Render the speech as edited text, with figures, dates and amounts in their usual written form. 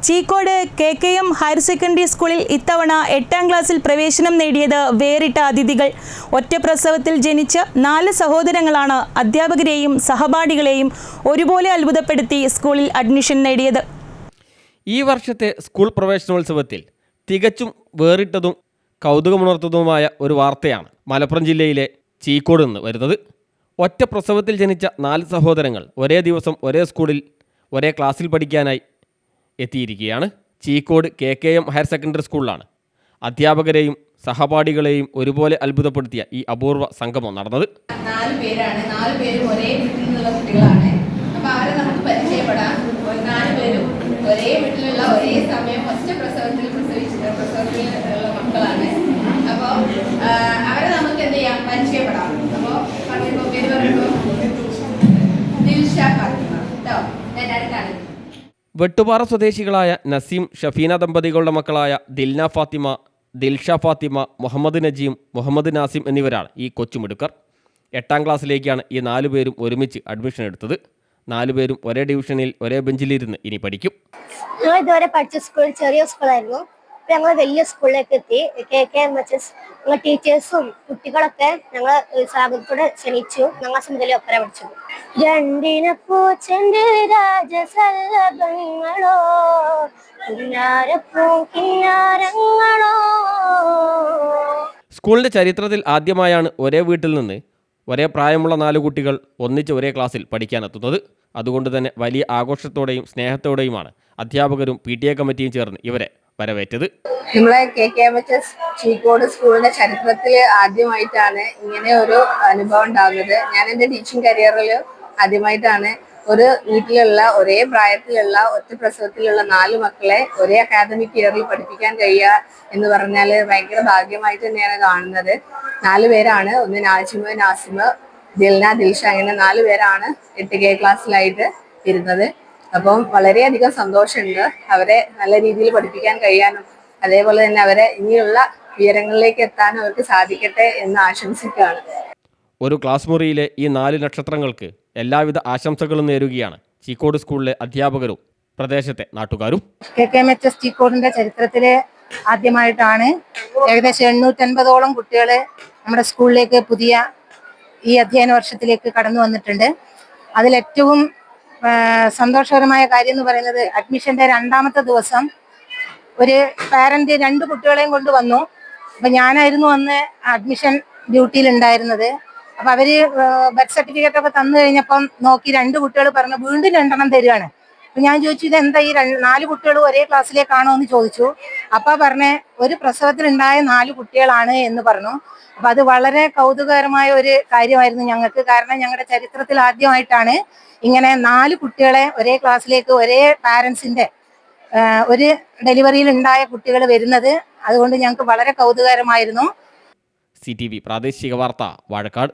Cheekode KKM higher secondary സ്കൂളിൽ ഇത്തവണ 8ാം ക്ലാസ്സിൽ പ്രവേശനം നേടിയത് വേറിട്ട അതിഥികൾ. ഒറ്റ പ്രസവത്തിൽ ജനിച്ച 4 സഹോദരങ്ങളാണ് അധ്യാപകരെയും സഹപാഠികളെയും ഒരുപോലെ അത്ഭുതപ്പെടുത്തി സ്കൂളിൽ അഡ്മിഷൻ നേടിയത്. ഈ വർഷത്തെ സ്കൂൾ പ്രവേശനോത്സവത്തിൽ തികച്ചും വേറിട്ടതും കൗതുകമുണർത്തുന്നതുമായ ഒരു വാർത്തയാണ് മലപ്പുറം ജില്ലയിലെ ചീക്കോട് നിന്ന് വരുന്നത്. ഒറ്റ പ്രസവത്തിൽ ജനിച്ച 4 സഹോദരങ്ങൾ ഒരേ ദിവസം ഒരേ സ്കൂളിൽ ഒരേ ക്ലാസ്സിൽ പഠിക്കാനായി എത്തിയിരിക്കുകയാണ്. ചീക്കോട് KKM ഹയർ സെക്കൻഡറി സ്കൂളിലാണ് അധ്യാപകരെയും സഹപാഠികളെയും ഒരുപോലെ അത്ഭുതപ്പെടുത്തിയ ഈ അപൂർവ സംഗമം നടന്നത്. 4 പേരാണ്. 4 പേരും ഒരേ വീട്ടിൽ നിന്നുള്ള കുട്ടികളാണ്. അപ്പോൾ അവരെ നമുക്ക് പരിചയപ്പെടാം. 4 പേരും ഒരേ വീട്ടിലുള്ള ഒരേ സമയം ഒറ്റ പ്രസവത്തിലുള്ള മക്കളാണ്. അപ്പോൾ അവരെ നമുക്ക് എന്ത് ചെയ്യാം, പരിചയപ്പെടാം. അപ്പോൾ പേര് പറയുമ്പോൾ ദിൽഷ ഫാത്തിമ കേട്ടോ. ഞാൻ അടുത്താണ്. വെട്ടുപാറ സ്വദേശികളായ നസീം ഷഫീന ദമ്പതികളുടെ മക്കളായ ദിൽന ഫാത്തിമ, ദിൽഷ ഫാത്തിമ, മുഹമ്മദ് നജീം, മുഹമ്മദ് നാസിം എന്നിവരാണ് ഈ കൊച്ചുമിടുക്കർ. 8ാം ക്ലാസ്സിലേക്കാണ് ഈ 4 പേരും ഒരുമിച്ച് അഡ്മിഷൻ എടുത്തത്. 4 പേരും ഒരേ ഡിവിഷനിൽ ഒരേ ബെഞ്ചിലിരുന്ന് ഇനി പഠിക്കും. ഞങ്ങൾ ഇതുവരെ പഠിച്ച സ്കൂൾ ചെറിയ സ്കൂളായിരുന്നു. ഇപ്പം ഞങ്ങൾ വലിയ സ്കൂളിലേക്ക് എത്തി. KKM ഞങ്ങൾ ടീച്ചേഴ്സും കുട്ടികളൊക്കെ ഞങ്ങൾ സ്വാഗതത്തോടെ ക്ഷണിച്ചു. ഞങ്ങൾ മുതലേ ഒപ്പര പഠിച്ചു. രണ്ടിനപ്പൂച്ചന്റെ രാജസല്ലഭങ്ങളോ കിന്നാരങ്ങളോ. സ്കൂളിന്റെ ചരിത്രത്തിൽ ആദ്യമായാണ് ഒരേ വീട്ടിൽ നിന്ന് ഒരേ പ്രായമുള്ള 4 കുട്ടികൾ ഒന്നിച്ച് ഒരേ ക്ലാസ്സിൽ പഠിക്കാനെത്തുന്നത്. അതുകൊണ്ട് തന്നെ വലിയ ആഘോഷത്തോടെയും സ്നേഹത്തോടെയുമാണ് അധ്യാപകരും PTA കമ്മിറ്റിയും ചേർന്ന് ഇവരെ വരവേറ്റത്. നമ്മളെ KKM ചീക്കോട് സ്കൂളിന്റെ ചരിത്രത്തിൽ ആദ്യമായിട്ടാണ് ഇങ്ങനെ ഒരു അനുഭവം ഉണ്ടാകുന്നത്. ഞാൻ എൻ്റെ ടീച്ചിങ് കരിയറിൽ ആദ്യമായിട്ടാണ് ഒരു വീട്ടിലുള്ള ഒരേ പ്രായത്തിലുള്ള ഒറ്റ പ്രസവത്തിലുള്ള 4 മക്കളെ ഒരേ അക്കാദമിക് ഇയറിൽ പഠിപ്പിക്കാൻ കഴിയുക എന്ന് പറഞ്ഞാൽ ഭയങ്കര ഭാഗ്യമായിട്ട് തന്നെയാണ് കാണുന്നത്. 4 പേരാണ്. ഒന്ന് നാസിമ, ദിൽന, ദിൽഷ, അങ്ങനെ 4 പേരാണ് 8K ക്ലാസ്സിലായിട്ട് ഇരുന്നത്. അപ്പം വളരെയധികം സന്തോഷമുണ്ട് അവരെ നല്ല രീതിയിൽ പഠിപ്പിക്കാൻ കഴിയാനും അതേപോലെ തന്നെ അവരെ ഇനിയുള്ള ഉയരങ്ങളിലേക്ക് എത്താനും അവർക്ക് സാധിക്കട്ടെ എന്ന് ആശംസിക്കുകയാണ്. ഒരു ക്ലാസ് മുറിയിലെ ഈ 4 നക്ഷത്രങ്ങൾക്ക് എല്ലാവിധ ആശംസകളും നേരുകയാണ് ചീക്കോട് സ്കൂളിലെ അധ്യാപകരും പ്രദേശത്തെ നാട്ടുകാരും. KKM ചീക്കോടിന്റെ ചരിത്രത്തിലെ ആദ്യമായിട്ടാണ് ഏകദേശം 850ഓളം കുട്ടികൾ നമ്മുടെ സ്കൂളിലേക്ക് പുതിയ ഈ അധ്യയന വർഷത്തിലേക്ക് കടന്നു വന്നിട്ടുണ്ട്. അതിലേറ്റവും സന്തോഷകരമായ കാര്യം എന്ന് പറയുന്നത് അഡ്മിഷന്റെ 2ാമത്തെ ദിവസം ഒരു പാരന്റ് 2 കുട്ടികളെയും കൊണ്ട് വന്നു. അപ്പൊ ഞാനായിരുന്നു അന്ന് അഡ്മിഷൻ ഡ്യൂട്ടിയിൽ ഉണ്ടായിരുന്നത്. അപ്പൊ അവര് ബർത്ത് സർട്ടിഫിക്കറ്റ് ഒക്കെ തന്നു കഴിഞ്ഞപ്പം നോക്കി 2 കുട്ടികൾ പറഞ്ഞു വീണ്ടും 2 തരികയാണ്. അപ്പൊ ഞാൻ ചോദിച്ചു ഇതെന്താ ഈ 4 കുട്ടികൾ ഒരേ ക്ലാസ്സിലേക്കാണോ എന്ന് ചോദിച്ചു. അപ്പൊ പറഞ്ഞ ഒരു പ്രസവത്തിലുണ്ടായ 4 കുട്ടികളാണ് എന്ന് പറഞ്ഞു. അപ്പൊ അത് വളരെ കൗതുകകരമായ ഒരു കാര്യമായിരുന്നു ഞങ്ങൾക്ക്. കാരണം ഞങ്ങളുടെ ചരിത്രത്തിൽ ആദ്യമായിട്ടാണ് ഇങ്ങനെ 4 കുട്ടികളെ ഒരേ ക്ലാസ്സിലേക്ക് ഒരേ പാരന്റ്സിന്റെ ഒരു ഡെലിവറിയിൽ ഉണ്ടായ കുട്ടികൾ വരുന്നത്. അതുകൊണ്ട് ഞങ്ങൾക്ക് വളരെ കൗതുകകരമായിരുന്നു. CTV പ്രാദേശിക വാർത്ത വാഴക്കാട്.